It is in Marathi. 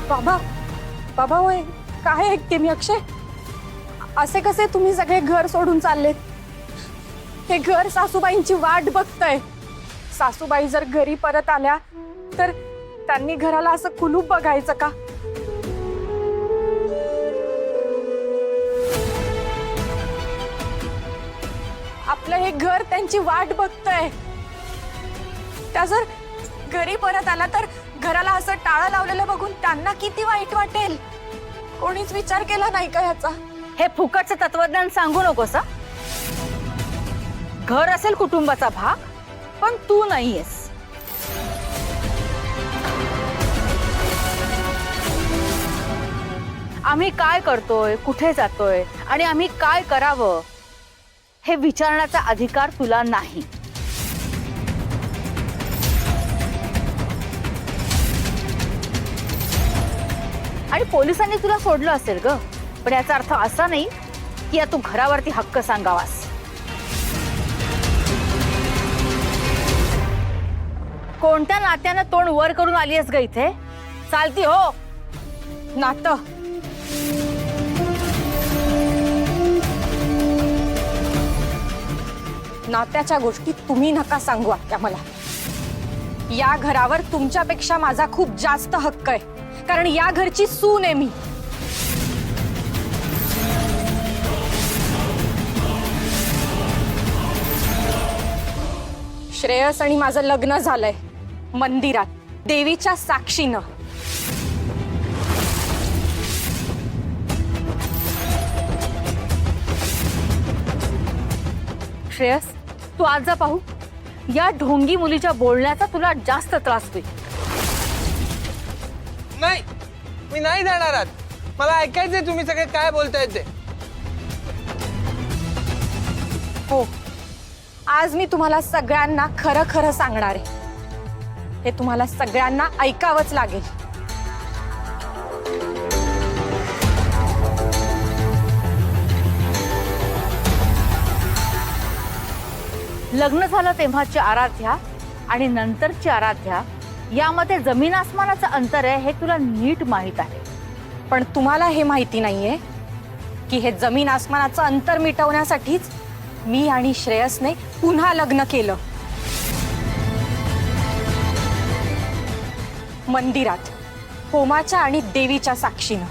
बाबा बाबा होय, काय ऐकते मी अक्षय? असे कसे तुम्ही सगळे घर सोडून चाललेत? हे घर सासूबाईंची वाट बघतय. सासूबाई जर घरी परत आल्या तर त्यांनी घराला असं कुलूप बघायचं का? आपलं हे घर त्यांची वाट बघतय. त्या जर घरी परत आला तर घराला असं टाळं लावलेलं बघून त्यांना किती वाईट वाटेल. कोणीच विचार केला नाही का याचा? हे फुकटचं तत्वज्ञान सांगू नकोस हं? घर असेल कुटुंबाचा भाग, पण तू नाहीयेस. आम्ही काय करतोय, कुठे जातोय आणि आम्ही काय करावं हे विचारण्याचा अधिकार तुला नाही. आणि पोलिसांनी तुला सोडलं असेल ग, पण याचा अर्थ असा नाही की तू घरावरती हक्क सांगावास. कोणत्या नात्यानं तोंड वर करून आली आहेस ग इथे? चालती हो नातं. नात्याच्या गोष्टी तुम्ही नका सांगू आत्या मला. या घरावर तुमच्यापेक्षा माझा खूप जास्त हक्क आहे, कारण या घरची सून आहे मी. श्रेयस आणि माझं लग्न झालंय मंदिरात, देवीच्या साक्षीनं. श्रेयस, तू आज जा पाहू. या ढोंगी मुलीच्या बोलण्याचा तुला जास्त त्रास होईल. नाही, मी नाही जाणार आज. मला ऐकायचंय तुम्ही सगळे काय बोलतायत ते. हो, आज मी तुम्हाला सगळ्यांना खरं खरं सांगणार आहे. हे तुम्हाला सगळ्यांना ऐकावंच लागेल. लग्न झालं तेव्हाची आराध्या आणि नंतरची आराध्या यामध्ये जमीन आसमानाचं अंतर आहे हे तुला नीट माहित आहे. पण तुम्हाला हे माहिती नाहीये की हे जमीन आसमानाचं अंतर मिटवण्यासाठीच मी आणि श्रेयसने पुन्हा लग्न केलं. मंदिरात, होमाच्या आणि देवीच्या साक्षीनं.